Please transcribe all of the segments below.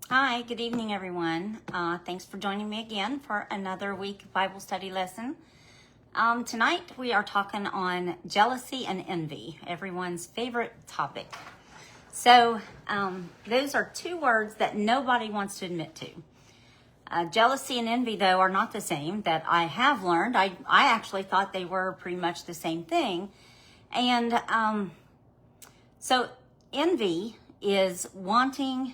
Hi, good evening, everyone. Thanks for joining me again for another week of Bible study lesson. Tonight we are talking on jealousy and envy, everyone's favorite topic. So those are two words that nobody wants to admit to. Jealousy and envy, though, are not the same, that I have learned. I actually thought they were pretty much the same thing. And so envy is wanting...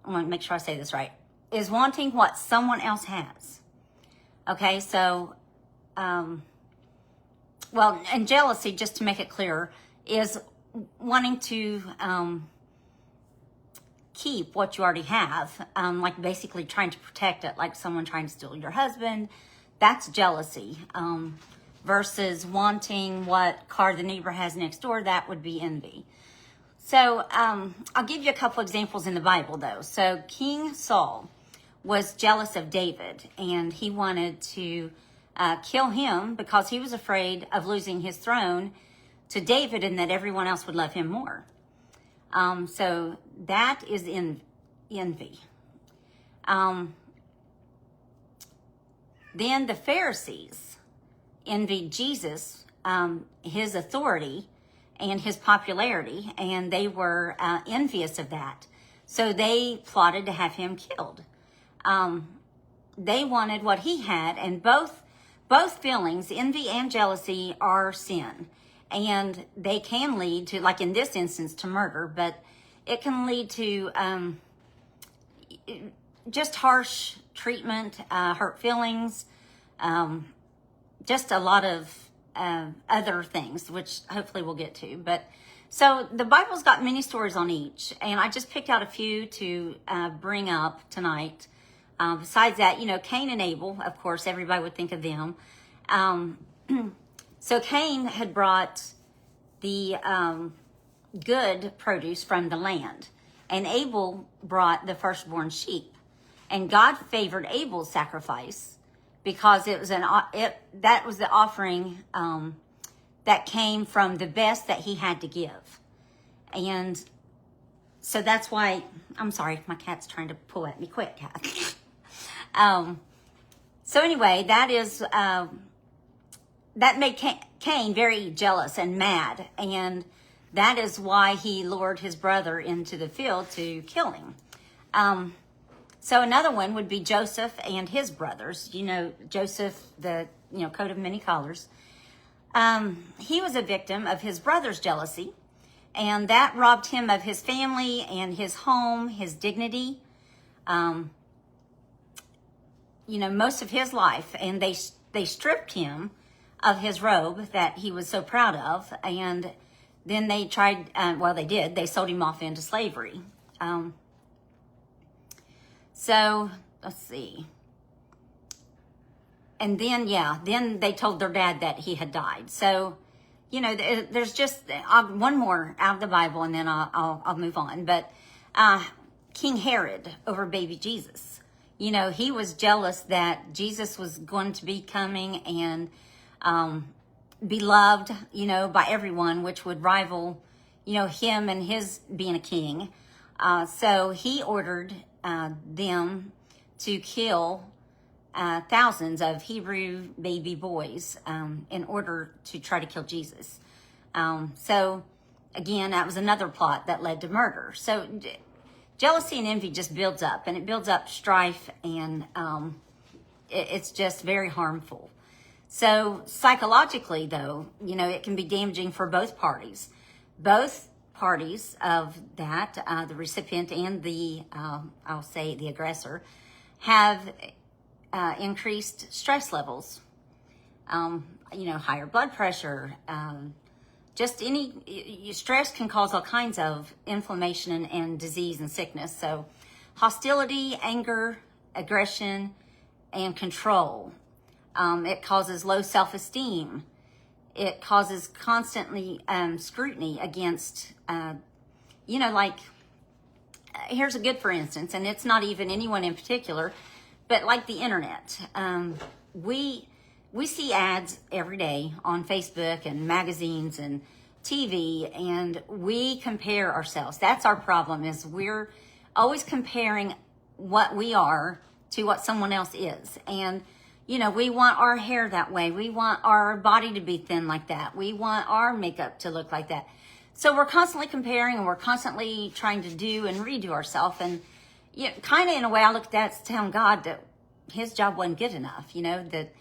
I want to make sure I say this right, is wanting what someone else has. Okay, so, and jealousy, just to make it clearer, is wanting to keep what you already have, like basically trying to protect it, like someone trying to steal your husband. That's jealousy. Versus wanting what car the neighbor has next door, that would be envy. So I'll give you a couple examples in the Bible, though. So King Saul was jealous of David, and he wanted to kill him because he was afraid of losing his throne to David and that everyone else would love him more. So that is envy. Then the Pharisees envied Jesus, his authority, and his popularity, and they were envious of that. So they plotted to have him killed. They wanted what he had, and both feelings, envy and jealousy, are sin. And they can lead to, like in this instance, to murder, but it can lead to just harsh treatment, hurt feelings, just a lot of other things, which hopefully we'll get to. But so the Bible's got many stories on each, and I just picked out a few to bring up tonight. Besides that, Cain and Abel, of course, everybody would think of them. So Cain had brought the good produce from the land, and Abel brought the firstborn sheep. And God favored Abel's sacrifice because it was that was the offering that came from the best that he had to give. And so that's why, I'm sorry, my cat's trying to pull at me. Quick, cat. So anyway, that made Cain very jealous and mad. And that is why he lured his brother into the field to kill him. So another one would be Joseph and his brothers. Joseph, the coat of many colors. He was a victim of his brother's jealousy, and that robbed him of his family and his home, his dignity, most of his life. And they stripped him of his robe that he was so proud of, and then they tried, they sold him off into slavery. So let's see. And then they told their dad that he had died. So, there's just one more out of the Bible, and then I'll move on. But King Herod over baby Jesus, he was jealous that Jesus was going to be coming and beloved, by everyone, which would rival, him and his being a king. So he ordered them to kill thousands of Hebrew baby boys in order to try to kill Jesus. So again, that was another plot that led to murder. So jealousy and envy just builds up, and it builds up strife, and it's just very harmful. So psychologically, though, it can be damaging for both parties. Both parties of that, the recipient and the aggressor, have increased stress levels, higher blood pressure, just stress can cause all kinds of inflammation and disease and sickness. So hostility, anger, aggression, and control. It causes low self-esteem. It causes constantly scrutiny against, here's a good for instance, and it's not even anyone in particular, but like the internet. We see ads every day on Facebook and magazines and TV, and we compare ourselves. That's our problem, is we're always comparing what we are to what someone else is. And, you know, we want our hair that way. We want our body to be thin like that. We want our makeup to look like that. So we're constantly comparing, and we're constantly trying to do and redo ourselves. And you know, kind of in a way, I look at that as telling God that his job wasn't good enough, you know, that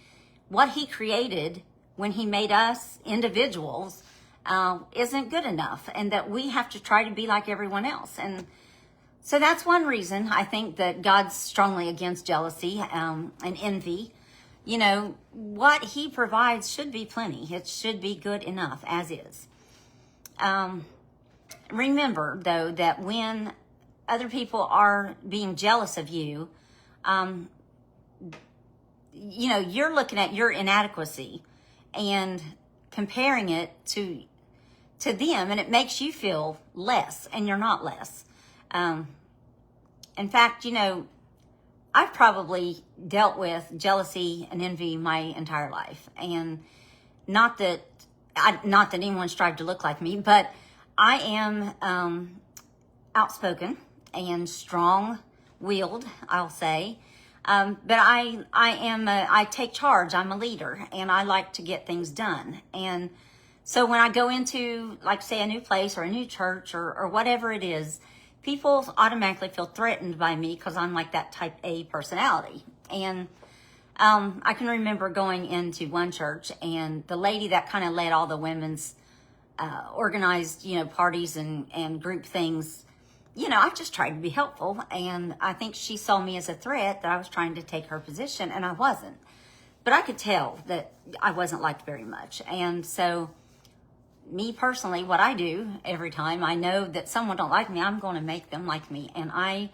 what he created when he made us individuals isn't good enough, and that we have to try to be like everyone else. And so that's one reason I think that God's strongly against jealousy and envy. You know, what he provides should be plenty. It should be good enough as is. Remember, though, that when other people are being jealous of you, you know, you're looking at your inadequacy and comparing it to them, and it makes you feel less, and you're not less. In fact, you know, I've probably dealt with jealousy and envy my entire life, and not that anyone strived to look like me, but I am outspoken and strong-willed, I'll say. But I take charge. I'm a leader, and I like to get things done. And so when I go into, like, say, a new place or a new church or whatever it is, people automatically feel threatened by me because I'm like that type A personality. And I can remember going into one church, and the lady that kind of led all the women's organized, you know, parties and group things, you know, I just tried to be helpful, and I think she saw me as a threat, that I was trying to take her position, and I wasn't. But I could tell that I wasn't liked very much. And so me personally, what I do every time I know that someone don't like me, I'm going to make them like me. And I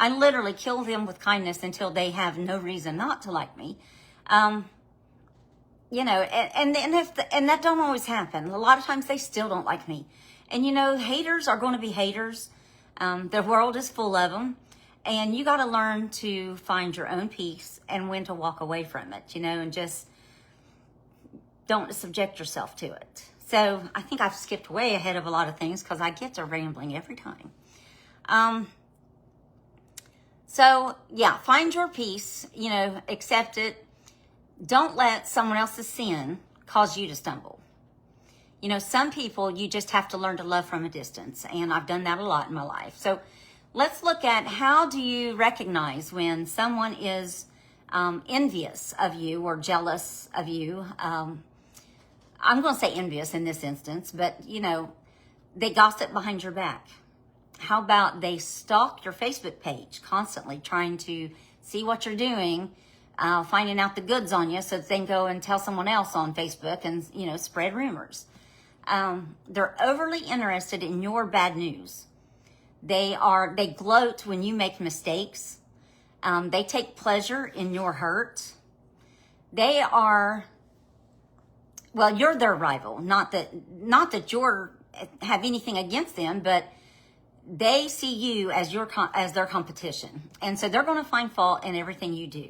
literally kill them with kindness until they have no reason not to like me. You know, and that don't always happen. A lot of times they still don't like me. And, you know, haters are going to be haters. The world is full of them. And you got to learn to find your own peace and when to walk away from it, you know, and just don't subject yourself to it. So I think I've skipped way ahead of a lot of things because I get to rambling every time. So yeah, find your peace, you know, accept it. Don't let someone else's sin cause you to stumble. You know, some people you just have to learn to love from a distance, and I've done that a lot in my life. So let's look at, how do you recognize when someone is envious of you or jealous of you? I'm going to say envious in this instance, but, you know, they gossip behind your back. How about they stalk your Facebook page constantly, trying to see what you're doing, finding out the goods on you so that they can go and tell someone else on Facebook and, you know, spread rumors. They're overly interested in your bad news. They gloat when you make mistakes. They take pleasure in your hurt. They are, well, you're their rival. Not that you're have anything against them, but they see you as their competition. And so they're going to find fault in everything you do.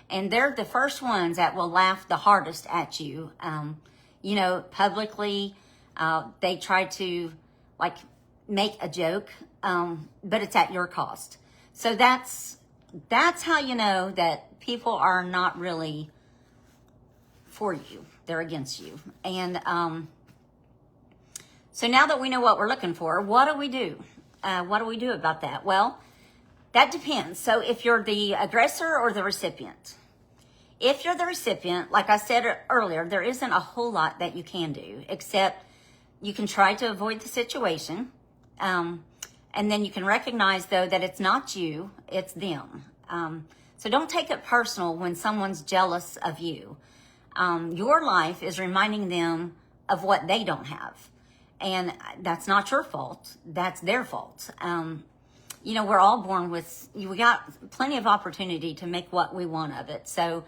And they're the first ones that will laugh the hardest at you. You know, publicly, they try to, like, make a joke, but it's at your cost. So that's how you know that people are not really for you. They're against you. And so now that we know what we're looking for, what do we do? What do we do about that? Well, that depends. So if you're the aggressor or the recipient. If you're the recipient, like I said earlier, there isn't a whole lot that you can do, except you can try to avoid the situation. And then you can recognize, though, that it's not you, it's them. So don't take it personal when someone's jealous of you. Your life is reminding them of what they don't have. And that's not your fault. That's their fault. You know, we're all born with, we got plenty of opportunity to make what we want of it. So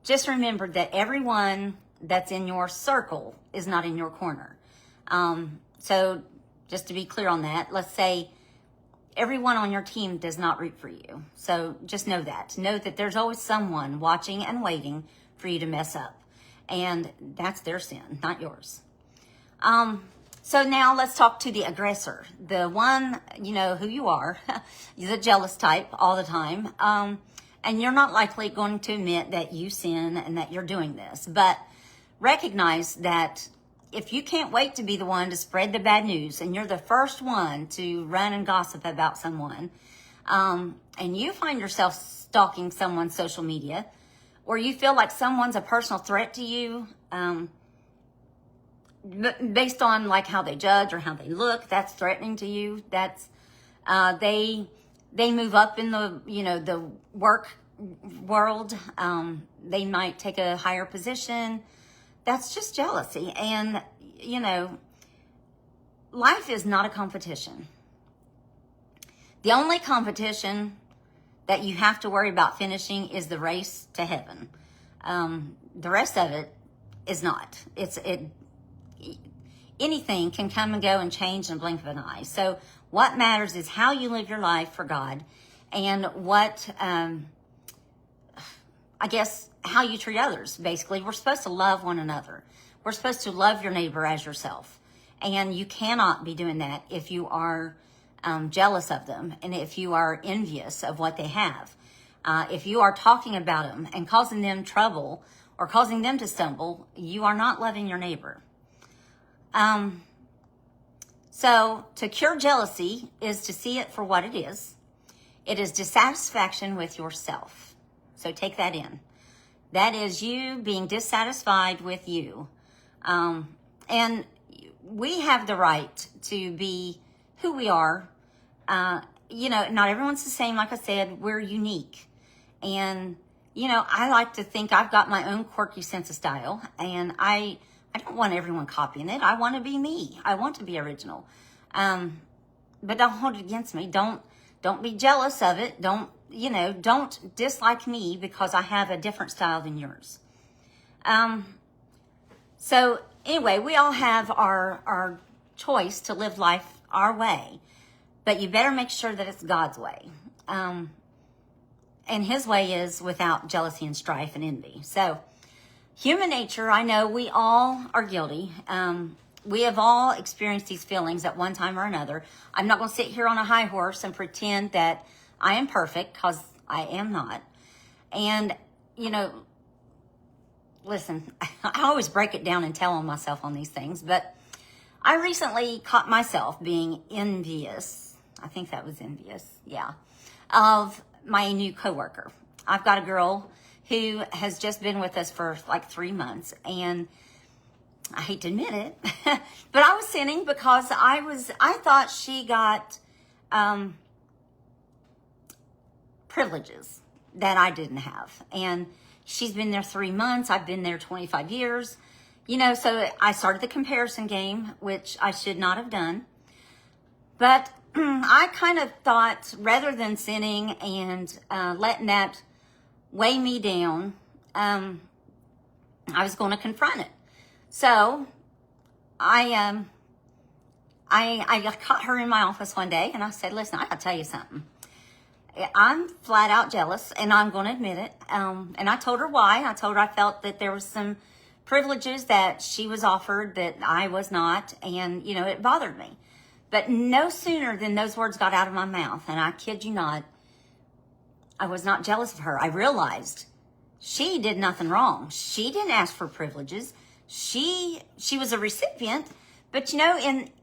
just remember that everyone that's in your circle is not in your corner. So just to be clear on that, let's say everyone on your team does not root for you. So just know that. Know that there's always someone watching and waiting for you to mess up. And that's their sin, not yours. So now let's talk to the aggressor, the one, you know who you are, the jealous type all the time. And you're not likely going to admit that you sin and that you're doing this. But recognize that if you can't wait to be the one to spread the bad news and you're the first one to run and gossip about someone, and you find yourself stalking someone's social media, or you feel like someone's a personal threat to you, based on like how they judge or how they look, that's threatening to you. That's they move up in the, you know, the work world. They might take a higher position. That's just jealousy. And you know, life is not a competition. The only competition that you have to worry about finishing is the race to heaven. The rest of it is not. Anything can come and go and change in a blink of an eye. So what matters is how you live your life for God, and what, I guess, how you treat others. Basically, we're supposed to love one another. We're supposed to love your neighbor as yourself. And you cannot be doing that if you are jealous of them, and if you are envious of what they have. If you are talking about them and causing them trouble or causing them to stumble, you are not loving your neighbor. So to cure jealousy is to see it for what it is. It is dissatisfaction with yourself. So take that in. That is you being dissatisfied with you. And we have the right to be who we are. You know, not everyone's the same. Like I said, we're unique. And, you know, I like to think I've got my own quirky sense of style, and I don't want everyone copying it. I want to be me. I want to be original. But don't hold it against me. Don't be jealous of it. Don't dislike me because I have a different style than yours. So anyway, we all have our choice to live life our way, but you better make sure that it's God's way. And his way is without jealousy and strife and envy. So human nature, I know we all are guilty. We have all experienced these feelings at one time or another. I'm not going to sit here on a high horse and pretend that I am perfect, because I am not. And, you know, listen, I always break it down and tell on myself on these things, but I recently caught myself being envious. I think that was envious, yeah, of my new coworker. I've got a girl who has just been with us for like 3 months, and I hate to admit it, but I was sinning because I thought she got privileges that I didn't have. And she's been there 3 months. I've been there 25 years. You know, so I started the comparison game, which I should not have done. But I kind of thought, rather than sinning and letting that weigh me down, I was going to confront it. So I caught her in my office one day, and I said, listen, I got to tell you something. I'm flat out jealous, and I'm going to admit it. And I told her why. I told her I felt that there was some privileges that she was offered that I was not, and, you know, it bothered me. But no sooner than those words got out of my mouth, and I kid you not, I was not jealous of her. I realized she did nothing wrong. She didn't ask for privileges. She was a recipient, but, you know,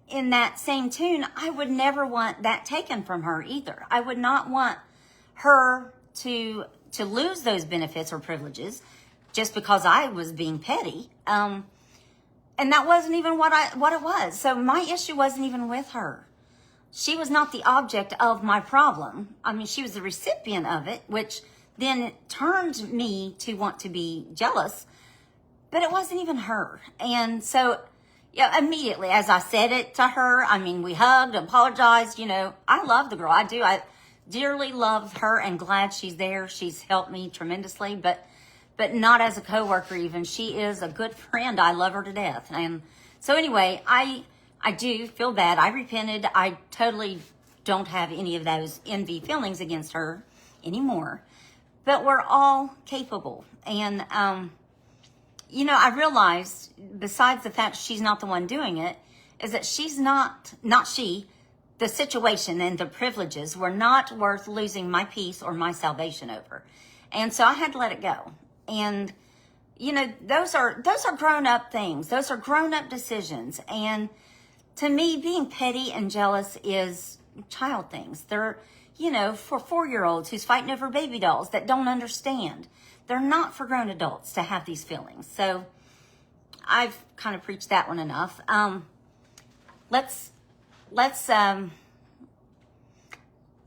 in that same tune, I would never want that taken from her either. I would not want her to lose those benefits or privileges just because I was being petty. And that wasn't even what it was. So my issue wasn't even with her. She was not the object of my problem. I mean, she was the recipient of it, which then turned me to want to be jealous, but it wasn't even her. And so, yeah, immediately as I said it to her, I mean, we hugged, apologized, you know, I love the girl. I do. I dearly love her and glad she's there. She's helped me tremendously, but not as a coworker even. She is a good friend. I love her to death. And so anyway, I do feel bad. I repented. I totally don't have any of those envy feelings against her anymore. But we're all capable. And, you know, I realized, besides the fact she's not the one doing it, is that the situation and the privileges were not worth losing my peace or my salvation over. And so I had to let it go. And, you know, those are grown up things. Those are grown up decisions. And to me, being petty and jealous is child things. They're, you know, for 4-year-olds who's fighting over baby dolls that don't understand. They're not for grown adults to have these feelings. So I've kind of preached that one enough. Let's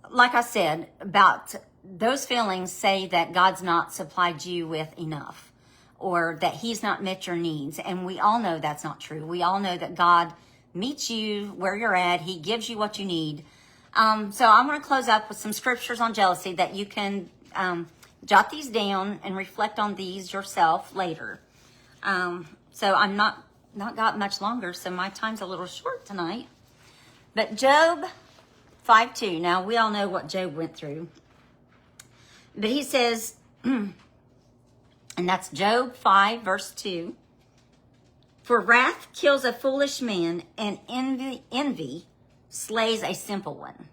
like I said, about those feelings say that God's not supplied you with enough, or that he's not met your needs. And we all know that's not true. We all know that God meets you where you're at. He gives you what you need. So I'm going to close up with some scriptures on jealousy that you can jot these down and reflect on these yourself later. So I'm not got much longer, so my time's a little short tonight. But Job 5:2. Now, we all know what Job went through. But he says, and that's Job 5, verse 2. For wrath kills a foolish man, and envy slays a simple one.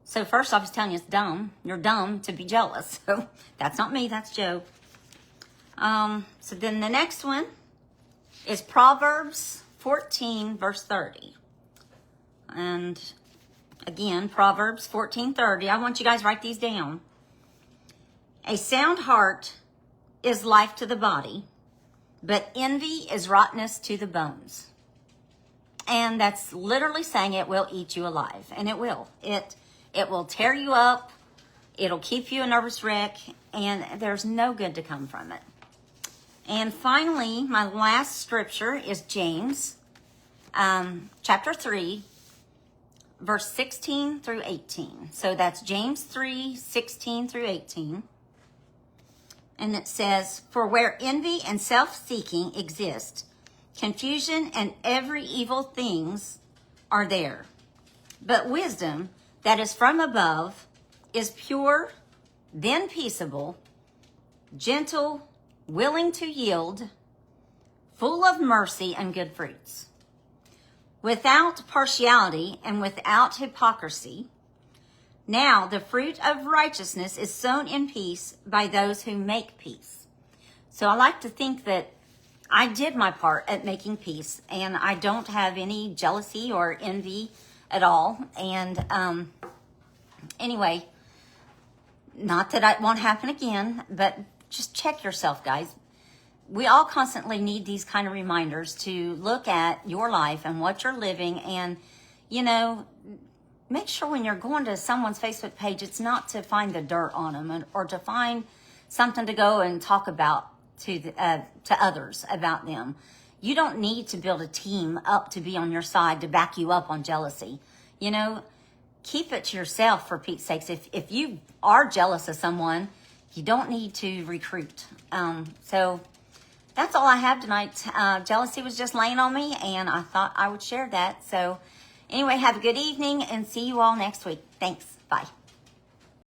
So first off, he's telling you it's dumb. You're dumb to be jealous. So that's not me, that's Job. So then the next one is Proverbs 14, verse 30. And again, Proverbs 14:30. I want you guys to write these down. A sound heart is life to the body, but envy is rottenness to the bones. And that's literally saying it will eat you alive. And it will. It will tear you up. It'll keep you a nervous wreck. And there's no good to come from it. And finally, my last scripture is James chapter 3, verse 16 through 18. So that's James 3, 16 through 18. And it says, for where envy and self-seeking exist, confusion and every evil things are there. But wisdom that is from above is pure, then peaceable, gentle, willing to yield, full of mercy and good fruits, without partiality and without hypocrisy. Now the fruit of righteousness is sown in peace by those who make peace. So I like to think that I did my part at making peace, and I don't have any jealousy or envy at all. And anyway, not that it won't happen again, but just check yourself, guys. We all constantly need these kind of reminders to look at your life and what you're living, and, you know, make sure when you're going to someone's Facebook page, it's not to find the dirt on them or to find something to go and talk about to others about them. You don't need to build a team up to be on your side to back you up on jealousy. You know, keep it to yourself, for Pete's sakes. If you are jealous of someone, you don't need to recruit. So that's all I have tonight. Jealousy was just laying on me, and I thought I would share that. So anyway, have a good evening, and see you all next week. Thanks. Bye.